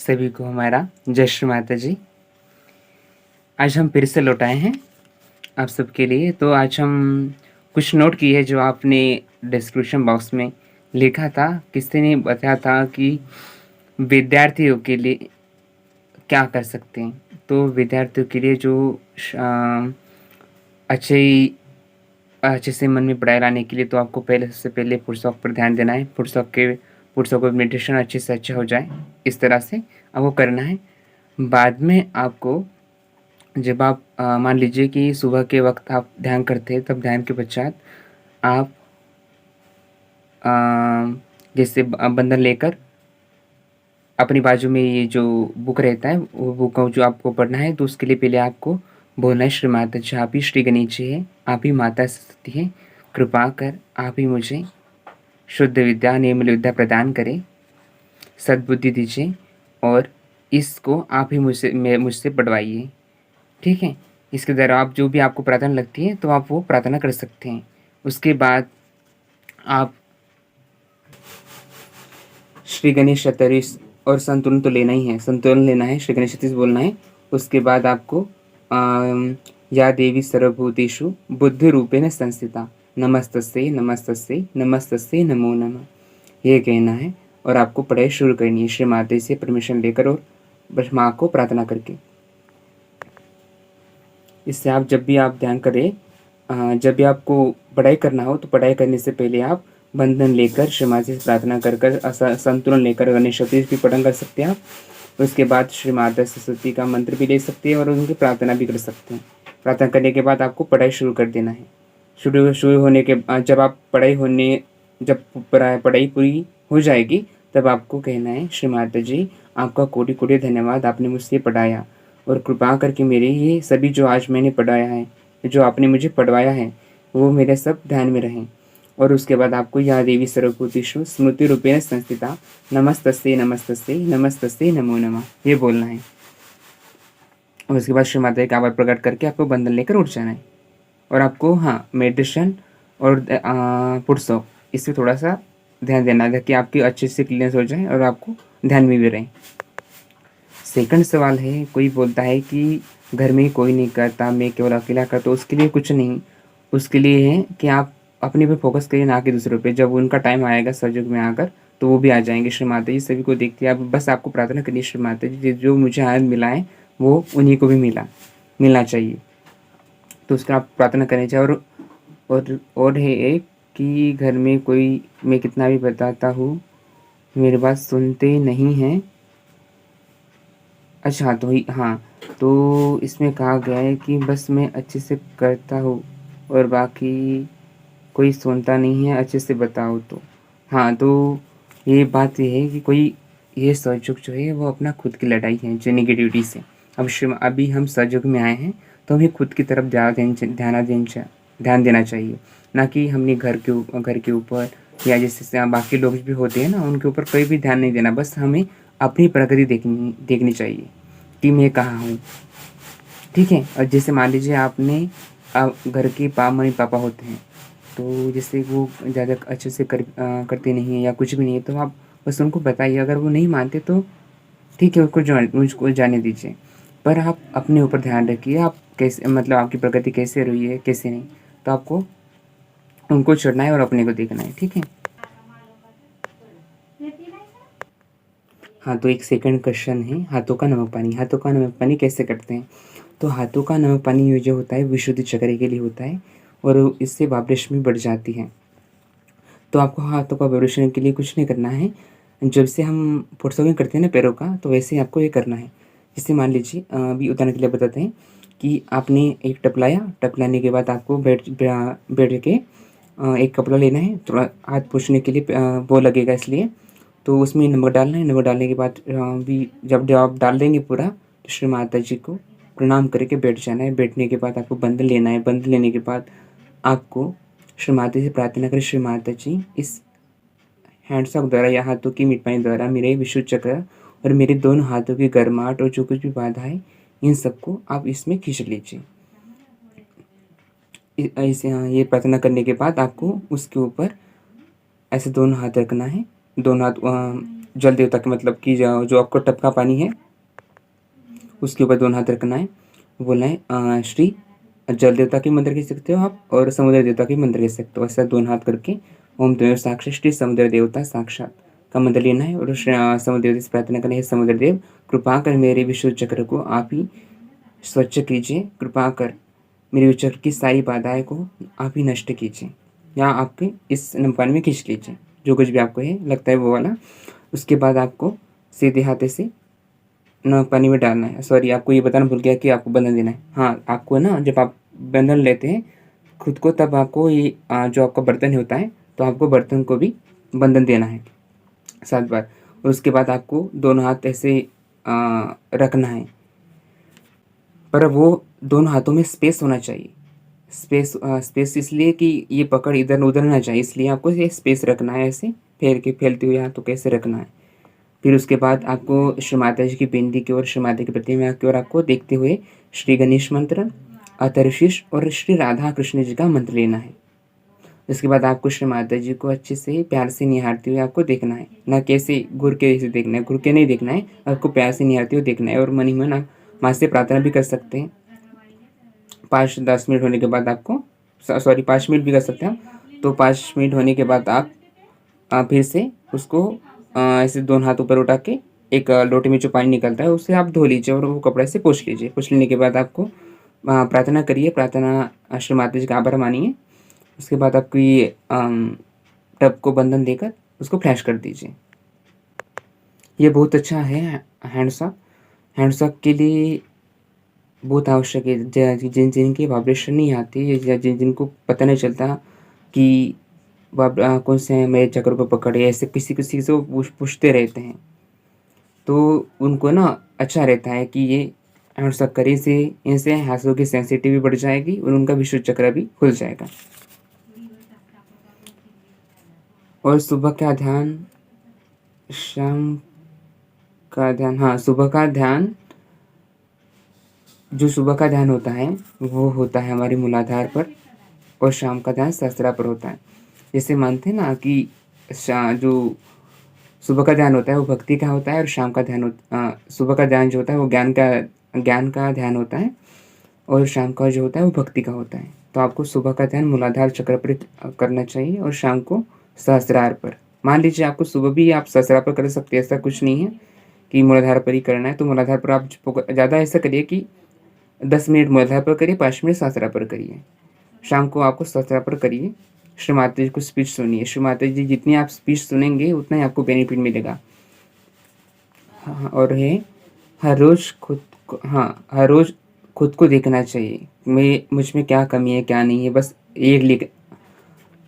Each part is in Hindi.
सभी को हमारा जय श्री माता जी। आज हम फिर से लौट आए हैं आप सबके लिए। तो आज हम कुछ नोट किए जो आपने डिस्क्रिप्शन बॉक्स में लिखा था। किसी ने बताया था कि विद्यार्थियों के लिए क्या कर सकते हैं। तो विद्यार्थियों के लिए जो अ, अच्छे अच्छे से मन में पढ़ाई लाने के लिए तो आपको पहले सबसे पहले पुस्तक पर ध्यान देना है। पुस्तक को मेडिटेशन अच्छे से अच्छा हो जाए, इस तरह से आपको करना है। बाद में आपको जब आप मान लीजिए कि सुबह के वक्त आप ध्यान करते हैं, तब ध्यान के पश्चात आप जैसे बंधन लेकर अपनी बाजू में ये जो बुक रहता है वो बुक जो आपको पढ़ना है, तो उसके लिए पहले आपको बोलना है श्री माता जी, आप ही श्री गणेश जी है, आप ही माता सरस्वती है, कृपा कर आप ही मुझे शुद्ध विद्या निर्मल विद्या प्रदान करें, सद्बुद्धि दीजिए और इसको आप ही मुझसे पढ़वाइए। ठीक है। इसके द्वारा आप जो भी आपको प्रार्थना लगती है तो आप वो प्रार्थना कर सकते हैं। उसके बाद आप श्री गणेश चतुर्दशी और संतुलन तो लेना ही है, संतुलन लेना है, श्री गणेश चतुर्दशी बोलना है। उसके बाद आपको या देवी सर्वभूतेषु बुद्धि रूपेण संस्थिता नमस्तस्यै नमस्तस्यै नमस्तस्यै नमो नमः, ये कहना है। और आपको पढ़ाई शुरू करनी है श्री माता से परमिशन लेकर और ब्रह्मा को प्रार्थना करके। इससे आप जब भी आप ध्यान करें, जब भी आपको पढ़ाई करना हो तो पढ़ाई करने से पहले आप बंधन लेकर श्री माता से प्रार्थना कर संतुलन लेकर गणेश चतुर्थी की पठन कर सकते हैं आप। उसके बाद श्री माता सरस्वती का मंत्र भी ले सकते हैं और उनकी प्रार्थना भी कर सकते हैं। प्रार्थना करने के बाद आपको पढ़ाई शुरू कर देना है। शुरू होने के जब पढ़ाई पूरी हो जाएगी तब आपको कहना है श्री माता जी, आपका कोटि कोटि धन्यवाद, आपने मुझसे पढ़ाया और कृपा करके मेरे ये सभी जो आज मैंने पढ़ाया है, जो आपने मुझे पढ़वाया है, वो मेरे सब ध्यान में रहें। और उसके बाद आपको या देवी सर्वभूतेषु स्मृति रूपेण संस्थिता नमस्तस्यै नमस्तस्यै नमस्तस्यै नमो नमः, ये बोलना है। और उसके बाद श्री माता का आभार प्रकट करके आपको बंधन लेकर उठ जाना है। और आपको मेडिटेशन और पुरुषों इसमें थोड़ा सा ध्यान देना है कि आपकी अच्छे से क्लियरेंस हो जाए और आपको ध्यान में भी रहे। सेकंड सवाल है, कोई बोलता है कि घर में कोई नहीं करता, मैं केवल अकेला करता। उसके लिए कुछ नहीं, उसके लिए है कि आप अपने पे फोकस करिए, ना कि दूसरों पे। जब उनका टाइम आएगा सतयुग में आकर तो वो भी आ जाएंगे। श्री माता जी सभी को देखती है, आप बस आपको प्रार्थना करनी है श्री माता जी जो मुझे आनंद मिला है वो उन्हीं को भी मिलना चाहिए। तो उसका आप प्रार्थना करनी चाहिए। और है एक कि घर में कोई, मैं कितना भी बताता हूँ मेरी बात सुनते नहीं हैं। अच्छा तो इसमें कहा गया है कि बस मैं अच्छे से करता हूँ और बाकी कोई सुनता नहीं है, अच्छे से बताओ तो। तो ये बात ये है कि कोई ये सतयुग जो है वो अपना खुद की लड़ाई है जो नेगेटिविटी से। अभी हम सतयुग में आए हैं तो हमें खुद की तरफ ध्यान देना चाहिए, ना कि हमने घर के ऊपर या जैसे बाकी लोग भी होते हैं ना उनके ऊपर कोई भी ध्यान नहीं देना। बस हमें अपनी प्रगति देखनी चाहिए कि मैं कहाँ हूँ। ठीक है। और जैसे मान लीजिए आपने घर के मम्मी पापा होते हैं तो जैसे वो ज़्यादा अच्छे से करते नहीं है या कुछ भी नहीं है, तो आप बस उनको बताइए। अगर वो नहीं मानते तो ठीक है, उसको जाने दीजिए। पर आप अपने ऊपर ध्यान रखिए, आप कैसे मतलब आपकी प्रगति कैसे रही है कैसे नहीं, तो आपको उनको छोड़ना है और अपने को देखना है। ठीक है। तो एक सेकंड क्वेश्चन है, हाथों का नमक पानी कैसे करते हैं। तो हाथों का नमक पानी ये जो होता है विशुद्ध चक्र के लिए होता है और इससे वाइब्रेशन भी बढ़ जाती है। तो आपको हाथों का वाइब्रेशन के लिए कुछ नहीं करना है। जब से हम पुर्सों करते हैं ना पैरों का, तो वैसे ही आपको ये करना है। जैसे मान लीजिए अभी उदाहरण के लिए बताते हैं कि आपने एक टप लाया, टप लाने के बाद आपको बैठ के एक कपड़ा लेना है, थोड़ा हाथ पोंछने के लिए वो लगेगा इसलिए। तो उसमें नमक डालना है। नमक डालने के बाद भी जब आप डाल देंगे पूरा, तो श्री माता जी को प्रणाम करके बैठ जाना है। बैठने के बाद आपको बंधन लेना है। बंधन लेने के बाद आपको श्री माता से प्रार्थना करें, श्री माता जी इस हैंड्स ऑफ द्वारा या हाथों की मिटमाई द्वारा मेरे विशुद्ध चक्र और मेरे दोनों हाथों की गर्माहट और जो कुछ भी बाधा है इन सबको आप इसमें खींच लीजिए। ऐसे ये प्रार्थना करने के बाद आपको उसके ऊपर ऐसे दोनों हाथ रखना है। दोनों हाथ जल देवता के मतलब कि जो आपको टब का पानी है उसके ऊपर दोनों हाथ रखना है। बोलना है श्री जल देवता की मंत्र कह सकते हो आप, और समुद्र देवता की मंत्र कह सकते हो। ऐसा दोनों हाथ करके ओम त्वमेव साक्षात् श्री समुद्र देवता साक्षात का मंत्र लेना है और समुद्र देवता से प्रार्थना करनी है, समुद्र देव कृपा कर मेरे विशुद्ध चक्र को आप ही स्वच्छ कीजिए, कृपा कर मेरे चक्र की सारी बाधाएं को आप ही नष्ट कीजिए, या आपके इस पानी में खींच लीजिए, जो कुछ भी आपको है लगता है वो वाला। उसके बाद आपको सीधे हाथे से न पानी में डालना है। सॉरी, आपको ये बताना भूल गया कि आपको बंधन देना है। हाँ, आपको ना जब आप बंधन लेते हैं खुद को, तब आपको ये जो आपका बर्तन होता है तो आपको बर्तन को भी बंधन देना है 7 बार। और उसके बाद आपको दोनों हाथ ऐसे रखना है, पर वो दोनों हाथों में स्पेस होना चाहिए। स्पेस इसलिए कि ये पकड़ इधर उधर ना जाए, इसलिए आपको ये स्पेस रखना है, ऐसे फैलते हुए हाथों कैसे रखना है। फिर उसके बाद आपको श्री माता जी की बिंदी की ओर, श्री माता की प्रतिमा की ओर आपको देखते हुए श्री गणेश मंत्र, अथर्वशीष और श्री राधा कृष्ण जी का मंत्र लेना है। उसके बाद आपको श्री माता जी को अच्छे से प्यार से निहारते हुए आपको देखना है, ना कैसे घूर के ऐसे देखना है, घूर के नहीं देखना है, आपको प्यार से निहारते हुए देखना है। और मन ही मन आप माँ से प्रार्थना भी कर सकते हैं। 5-10 मिनट होने के बाद आपको, सॉरी 5 मिनट भी कर सकते हैं। तो 5 मिनट होने के बाद आप फिर से उसको ऐसे दोनों हाथ ऊपर उठा के एक लोटे में जो पानी निकलता है उससे आप धो लीजिए और वो कपड़े से पोंछ लीजिए। पोंछ लेने के बाद आपको प्रार्थना करिए, प्रार्थना श्री माता जी का आभार मानिए। उसके बाद आपकी टब को बंधन देकर उसको फ्लैश कर दीजिए। ये बहुत अच्छा है हैंड्सअप। हैंड्सअप के लिए बहुत आवश्यक है। जिनकी वाइब्रेशन नहीं आती या जिनको पता नहीं चलता कि कौन से मेरे चक्र को पकड़े, ऐसे किसी किसी से पूछते रहते हैं, तो उनको ना अच्छा रहता है कि ये हैंड्सअप करें से इनसे हाथों की सेंसिटिविटी बढ़ जाएगी और उनका विशुद्ध चक्र भी खुल जाएगा। और सुबह का ध्यान, शाम का ध्यान, हाँ सुबह का ध्यान, जो सुबह का ध्यान होता है वो होता है हमारे मूलाधार पर, और शाम का ध्यान सहस्त्रा पर होता है। जैसे मानते हैं ना कि जो सुबह का ध्यान होता है वो भक्ति का होता है, और शाम का ध्यान सुबह का ध्यान जो होता है वो ज्ञान का ध्यान होता है, और शाम का जो होता है वो भक्ति का होता है। तो आपको सुबह का ध्यान मूलाधार चक्र पर करना चाहिए और शाम को सहस्त्रार पर। मान लीजिए आपको सुबह भी आप सहस्त्रार पर कर सकते हैं, ऐसा कुछ नहीं है कि मूलाधार पर ही करना है। तो मूलाधार पर आप ज़्यादा ऐसा करिए कि 10 मिनट मूलाधार पर करिए, 5 मिनट सहस्त्रार पर करिए। शाम को आपको सहस्त्रार पर करिए, श्री माता जी को स्पीच सुनिए। श्री माता जी जितनी आप स्पीच सुनेंगे उतना ही आपको बेनिफिट मिलेगा। हाँ, और है हर रोज़ हर रोज़ खुद को देखना चाहिए, मुझ में क्या कमी है क्या नहीं है। बस एक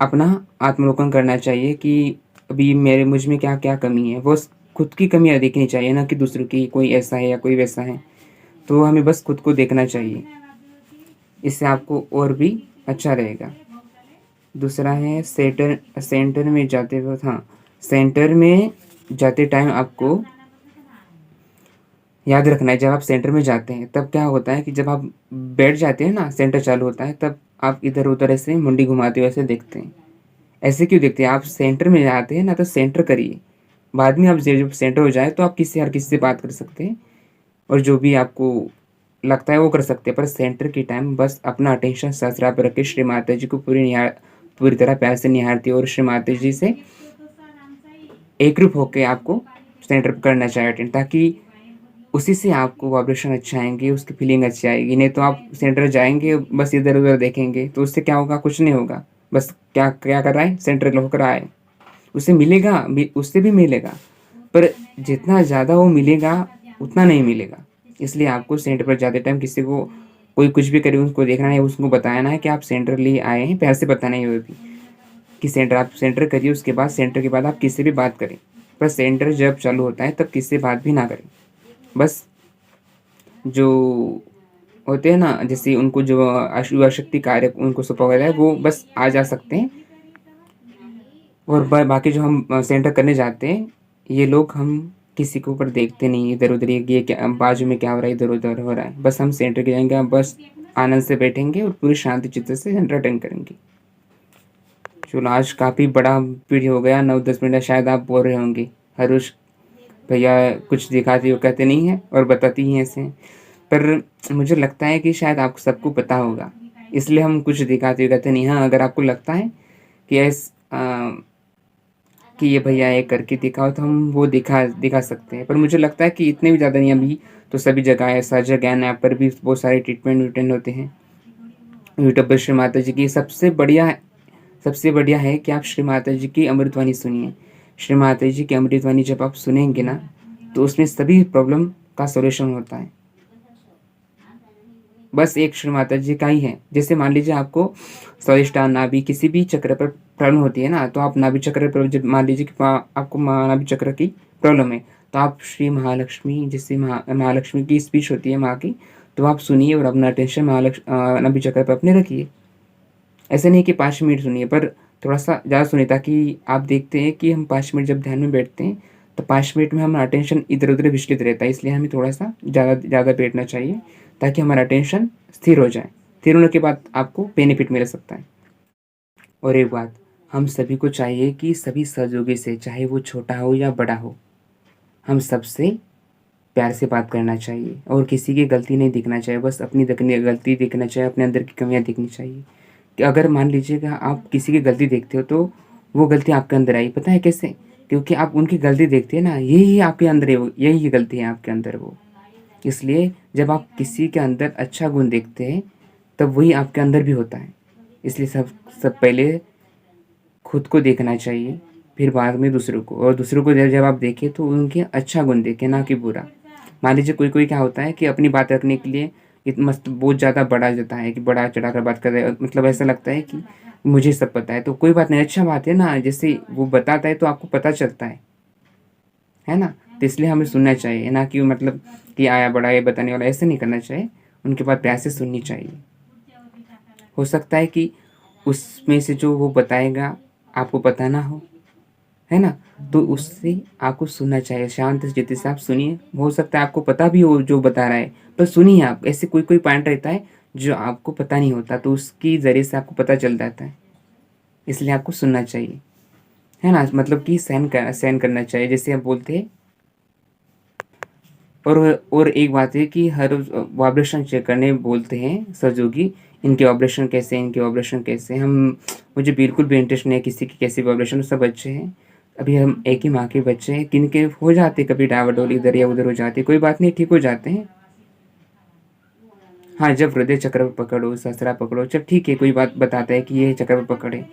अपना आत्मलोकन करना चाहिए कि अभी मुझ में क्या क्या कमी है। वो खुद की कमियाँ देखनी चाहिए, ना कि दूसरों की, कोई ऐसा है या कोई वैसा है। तो हमें बस खुद को देखना चाहिए, इससे आपको और भी अच्छा रहेगा। दूसरा है सेंटर में जाते वक्त, हाँ सेंटर में जाते टाइम आपको याद रखना है, जब आप सेंटर में जाते हैं तब क्या होता है कि जब आप बैठ जाते हैं ना, सेंटर चालू होता है, तब आप इधर उधर ऐसे मुंडी घुमाते हुए ऐसे देखते हैं। ऐसे क्यों देखते हैं? आप सेंटर में जाते हैं ना, तो सेंटर करिए। बाद में आप जब सेंटर हो जाए तो आप हर किसी से बात कर सकते हैं और जो भी आपको लगता है वो कर सकते हैं। पर सेंटर के टाइम बस अपना अटेंशन सहस्रार पर रख के श्री माता जी को पूरी तरह प्यार से निहारती है और श्री माता जी से एकरूप होकर आपको सेंटर करना चाहिए अटेंड, ताकि उसी से आपको वाइब्रेशन अच्छा आएंगे, उसकी फीलिंग अच्छी आएगी। नहीं तो आप सेंटर जाएंगे बस इधर उधर देखेंगे तो उससे क्या होगा? कुछ नहीं होगा। बस क्या क्या कर रहा है? सेंटर होकर रहा है। उससे मिलेगा, उससे भी मिलेगा, पर जितना ज़्यादा वो मिलेगा उतना नहीं मिलेगा। इसलिए आपको सेंटर पर जाते टाइम किसी को कोई कुछ भी करे उसको देखना है, उसको बताना है कि आप सेंटर लिए आए हैं, प्यार से बताना है वो भी कि आप सेंटर करिए। उसके बाद सेंटर के बाद आप किससे भी बात करें, पर सेंटर जब चालू होता है तब किससे बात भी ना करें। बस जो होते हैं ना, जैसे उनको जो युवा शक्ति कार्य उनको सौंपा है वो बस आ जा सकते हैं, और बाकी जो हम सेंटर करने जाते हैं ये लोग, हम किसी के ऊपर देखते नहीं इधर उधर, ये क्या बाजू में क्या हो रहा है, इधर उधर हो रहा है। बस हम सेंटर के जाएंगे, हम बस आनंद से बैठेंगे और पूरी शांति चित्त से सेंटर अटेंड करेंगे। चलो आज काफ़ी बड़ा वीडियो हो गया, 9-10 मिनट, शायद आप बोल रहे होंगे हर रोज भैया कुछ दिखाती हो कहते नहीं हैं और बताती ही ऐसे हैं। पर मुझे लगता है कि शायद आप सबको पता होगा, इसलिए हम कुछ दिखाते हुए कहते नहीं। हाँ, अगर आपको लगता है कि कि ये भैया ये करके दिखाओ तो हम वो दिखा सकते हैं। पर मुझे लगता है कि इतने भी ज़्यादा नहीं, अभी तो सभी जगह है, साझा ज्ञान ऐप पर भी बहुत सारे ट्रीटमेंट होते हैं। यूट्यूब पर श्री माता जी की सबसे बढ़िया है कि आप श्री माता जी की अमृतवाणी सुनिए। श्री माता जी की अमृतवाणी जब आप सुनेंगे ना, तो उसमें सभी प्रॉब्लम का सॉल्यूशन होता है। बस एक श्री माता जी का ही है। जैसे मान लीजिए आपको स्वादिष्टान नाभि किसी भी चक्र पर प्रॉब्लम होती है ना, तो आप नाभि चक्र पर जब मान लीजिए कि आपको नाभि चक्र की प्रॉब्लम है, तो आप श्री महालक्ष्मी, जैसे महालक्ष्मी की स्पीच होती है माँ की, तो आप सुनिए और अपना अटेंशन नाभि चक्र पर अपने रखिए। ऐसा नहीं कि 5 मिनट सुनिए, पर थोड़ा सा ज़्यादा सुनिए, ताकि आप देखते हैं कि हम 5 मिनट जब ध्यान में बैठते हैं तो 5 मिनट में हमारा अटेंशन इधर उधर विचलित रहता है। इसलिए हमें थोड़ा सा ज़्यादा ज़्यादा बैठना चाहिए ताकि हमारा अटेंशन स्थिर हो जाए। स्थिर होने के बाद आपको बेनिफिट मिल सकता है। और एक बात, हम सभी को चाहिए कि सभी सहयोगी से, चाहे वो छोटा हो या बड़ा हो, हम सबसे प्यार से बात करना चाहिए और किसी की गलती नहीं दिखना चाहिए। बस अपनी गलती देखना चाहिए, अपने अंदर की कमियां देखनी चाहिए। कि अगर मान लीजिएगा आप किसी की गलती देखते हो तो वो गलती आपके अंदर आई, पता है कैसे? क्योंकि आप उनकी गलती देखते हैं ना, यही आपके अंदर है, यही गलती है आपके अंदर वो। इसलिए जब आप किसी के अंदर अच्छा गुण देखते हैं तब वही आपके अंदर भी होता है। इसलिए सब सब पहले खुद को देखना चाहिए, फिर बाद में दूसरों को, और दूसरों को जब जब आप देखें तो उनके अच्छा गुण देखें, ना कि बुरा। मान लीजिए कोई कोई क्या होता है कि अपनी बात रखने के लिए मस्त बहुत ज़्यादा बढ़ा जाता है, कि बढ़ा चढ़ा कर बात कर रहे हैं, मतलब ऐसा लगता है कि मुझे सब पता है। तो कोई बात नहीं, अच्छा बात है ना, जैसे वो बताता है तो आपको पता चलता है ना। तो इसलिए हमें सुनना चाहिए, ना कि मतलब कि आया बड़ा ये बताने वाला, ऐसे नहीं करना चाहिए। उनके बात प्यार से सुननी चाहिए। हो सकता है कि उसमें से जो वो बताएगा आपको पता ना है ना, तो उससे आपको सुनना चाहिए। शांत चित्त से आप सुनिए। हो सकता है आपको पता भी हो जो बता रहा है, पर सुनिए आप। ऐसे कोई कोई पॉइंट रहता है जो आपको पता नहीं होता, तो उसकी ज़रिए से आपको पता चल जाता है। इसलिए आपको सुनना चाहिए, है ना, मतलब कि सहन करना चाहिए, जैसे आप बोलते हैं। और एक बात है कि हर वाइब्रेशन चेक करने बोलते हैं सहयोगी, इनके वाइब्रेशन कैसे हैं, इनके वाइब्रेशन कैसे हैं। हम मुझे बिल्कुल भी इंटरेस्ट नहीं है किसी की कैसी वाइब्रेशन, सब अच्छे हैं। अभी हम एक ही माँ के बच्चे हैं, किनके हो जाते कभी डावाडोल इधर या उधर हो जाती, कोई बात नहीं, ठीक हो जाते हैं। हाँ, जब हृदय चक्र पर पकड़ो, सहस्रा पकड़ो, जब ठीक है, कोई बात बताता है कि ये चक्र पर पकड़े,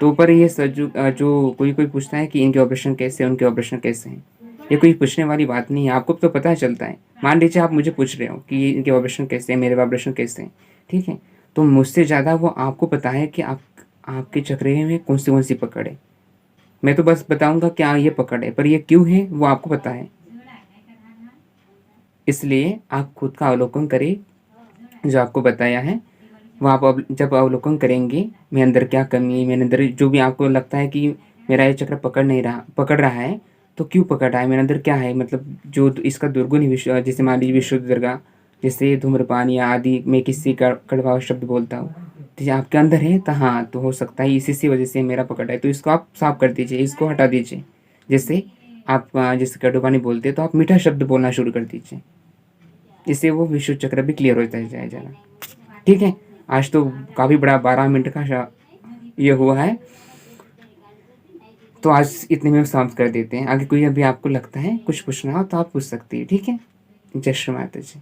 तो ऊपर ये जो कोई कोई पूछता है कि इनके ऑपरेशन कैसे हैं, उनके ऑपरेशन कैसे हैं, ये कोई पूछने वाली बात नहीं है, आपको तो पता चलता है। मान लीजिए आप मुझे पूछ रहे हो कि इनके ऑपरेशन कैसे हैं, मेरे ऑपरेशन कैसे हैं, ठीक है, तो मुझसे ज़्यादा वो आपको पता है कि आपके चक्र में कौन सी पकड़ है। मैं तो बस बताऊंगा क्या ये पकड़ है, पर ये क्यों है वो आपको पता है। इसलिए आप खुद का अवलोकन करें, जो आपको बताया है वो आप जब अवलोकन करेंगे, मेरे अंदर क्या कमी है, मेरे अंदर जो भी आपको लगता है कि मेरा ये चक्र पकड़ रहा है, तो क्यों पकड़ रहा है, मेरे अंदर क्या है, मतलब जो इसका दुर्गुण जैसे मान लीजिए विशुद्ध दुर्गा, जैसे धूम्रपान या आदि में किसी का कड़वा शब्द बोलता हूँ, तो ये आपके अंदर है, तो हाँ, तो हो सकता है इसी सी वजह से मेरा पकड़ है, तो इसको आप साफ कर दीजिए, इसको हटा दीजिए। जैसे आप जैसे कटुपानी बोलते हैं तो आप मीठा शब्द बोलना शुरू कर दीजिए, इससे वो विशुद्ध चक्र भी क्लियर होता जाएगा। ठीक है, आज तो काफ़ी बड़ा 12 मिनट का ये हुआ है, तो आज इतने में समाप्त कर देते हैं। आगे कोई अभी आपको लगता है कुछ पूछना हो तो आप पूछ सकती है, ठीक है। जय श्री माता जी।